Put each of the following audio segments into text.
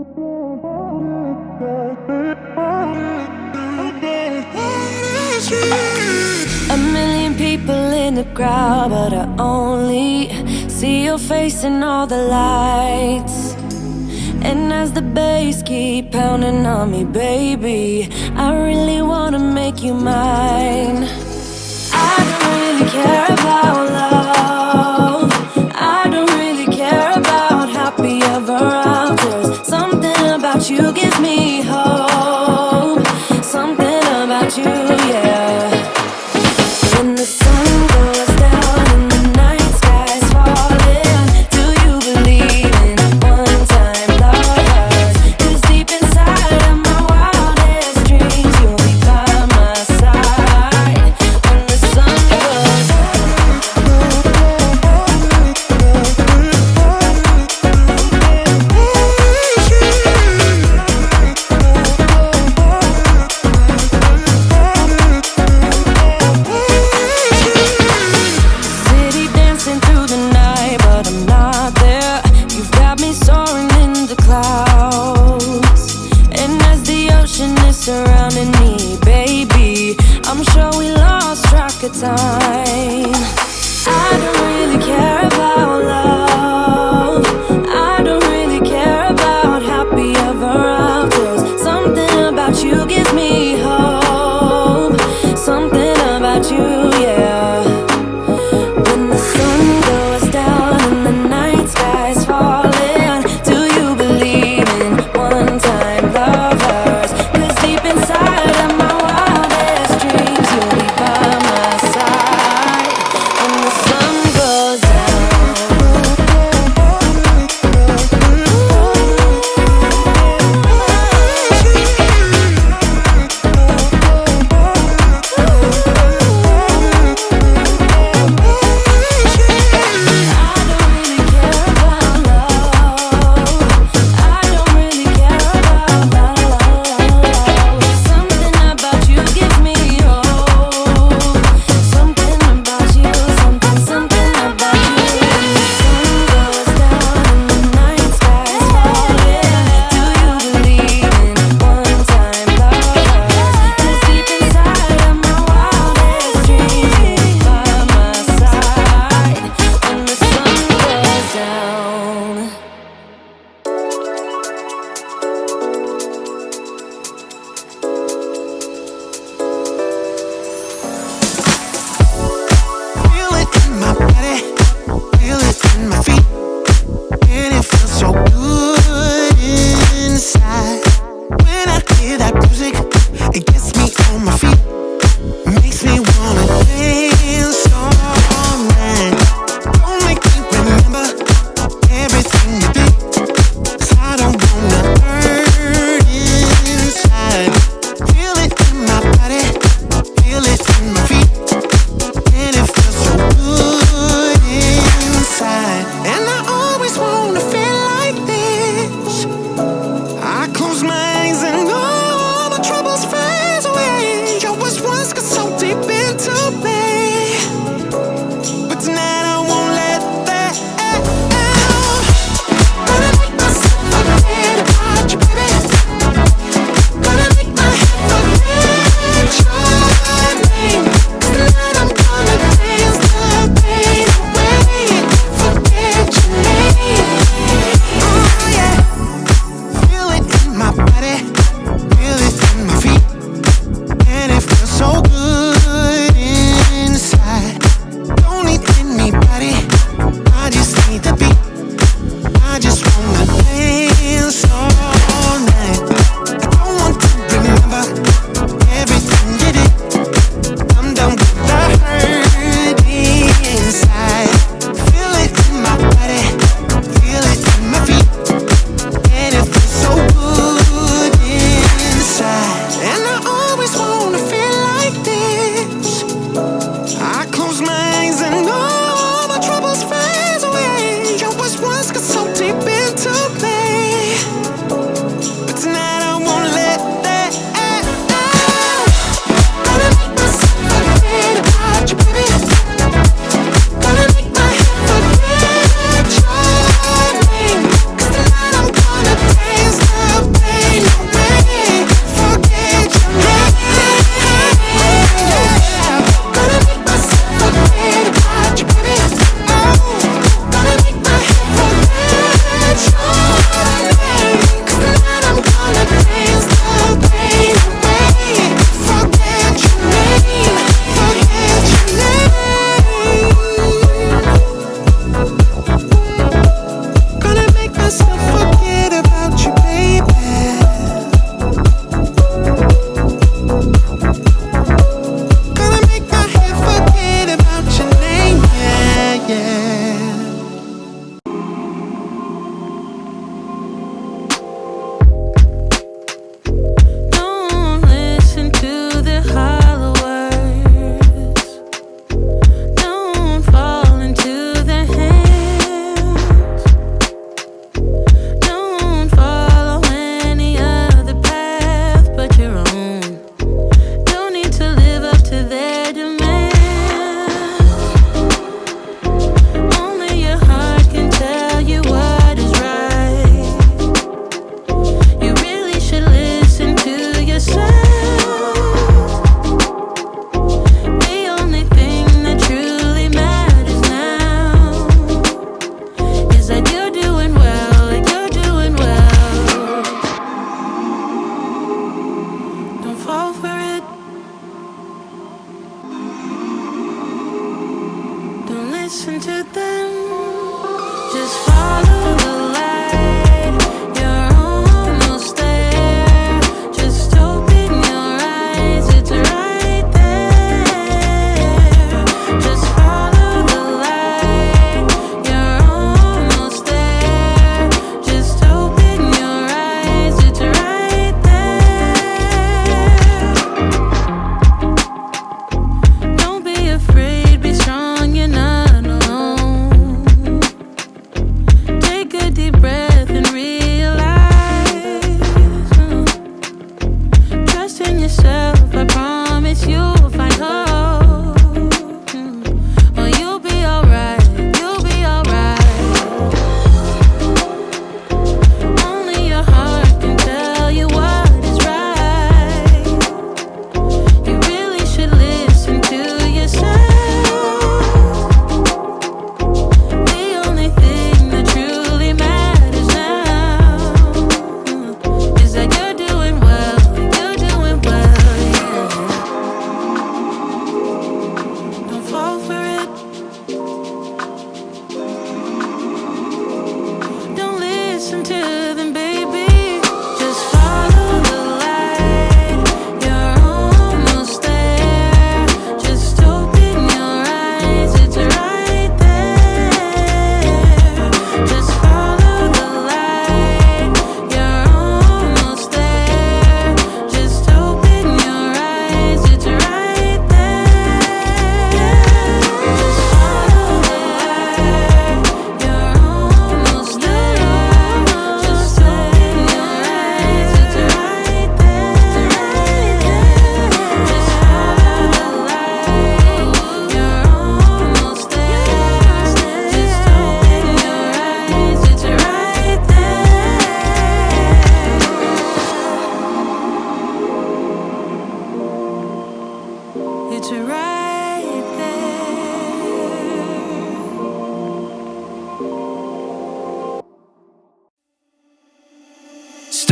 A million people in the crowd, but I only see your face in all the lights. And as the bass keep pounding on me, baby, I really wanna make you mine. I don't really care about love. I don't really care about happy ever afters. Something about you gives me hope. Something about you, yeah. When the sun goes down and the night sky's falling, do you believe in one-time lovers? 'Cause deep inside of my wildest dreams, you'll be by my side. When the sun goes city dancing through the night, but I'm not there. You've got me soaring in the clouds, and as the ocean is surrounding me, baby, I'm sure we lost track of time. I don't really care about love. I don't really care about happy ever afters. Something about you gives me hope. Something about you, yeah. When the sun goes down and the night sky's falling, do you believe in one-time lovers? 'Cause deep inside of my wildest dreams, you'll be by my side. When the sun goes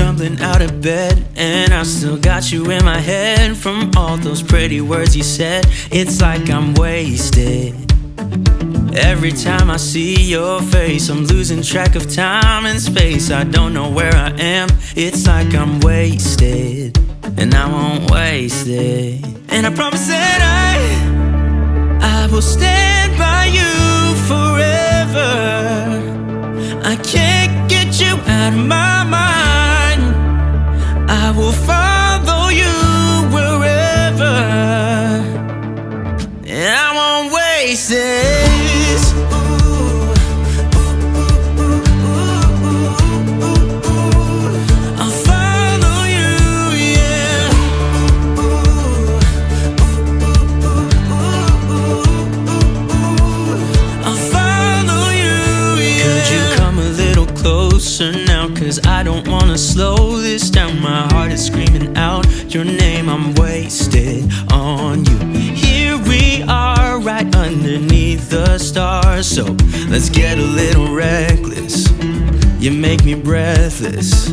stumbling out of bed, and I still got you in my head from all those pretty words you said. It's like I'm wasted. Every time I see your face, I'm losing track of time and space. I don't know where I am. It's like I'm wasted, and I won't waste it. And I promise that I will stand by you forever. I can't get you out of my mind. I will follow you wherever, and I won't waste it. Now, 'cause I don't wanna slow this down. My heart is screaming out your name. I'm wasted on you. Here we are, right underneath the stars. So let's get a little reckless. You make me breathless,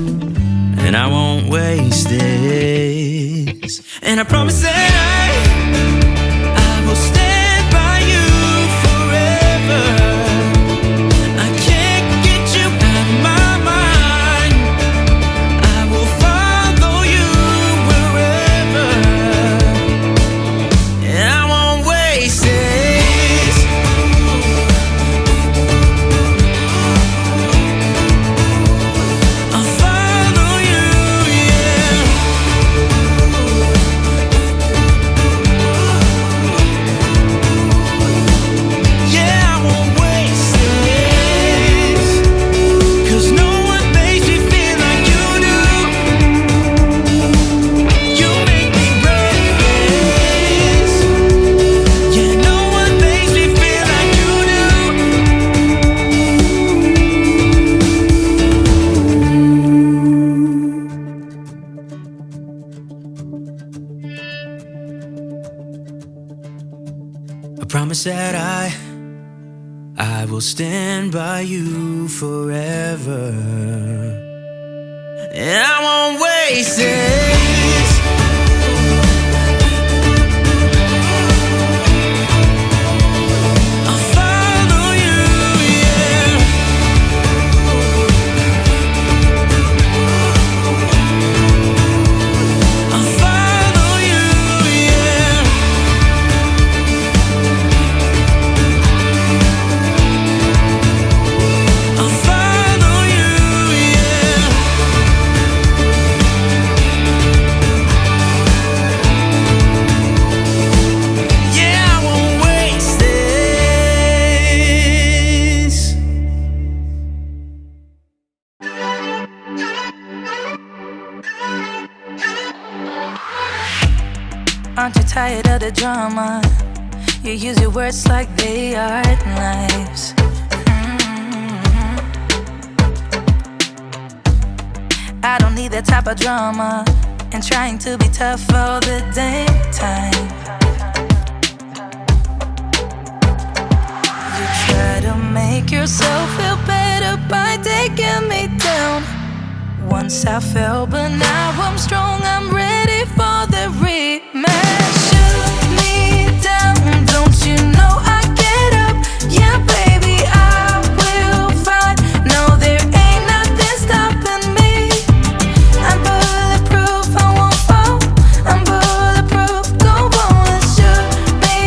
and I won't waste this. And I promise that I will stand by you forever. Promise that I will stand by you forever, and I won't waste this. I'll follow you, yeah. I'll follow you, yeah. Aren't you tired of the drama? You use your words like they are knives. I don't need that type of drama, and trying to be tough all the dang time. You try to make yourself feel better by taking me down. Once I fell, but now I'm strong, I'm ready for the rematch. Shoot me down, don't you know I get up? Yeah, baby, I will fight. No, there ain't nothing stopping me. I'm bulletproof, I won't fall. I'm bulletproof, go on and shoot me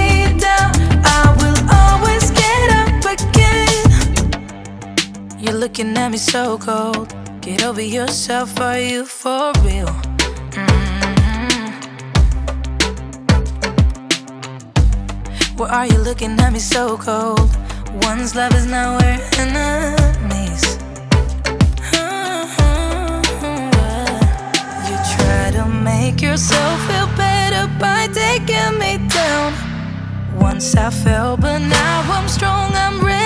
down. I will always get up again. You're looking at me so cold. Get over yourself, are you for real? Why are you looking at me so cold? One's love is now we're enemies. You try to make yourself feel better by taking me down. Once I fell, but now I'm strong, I'm ready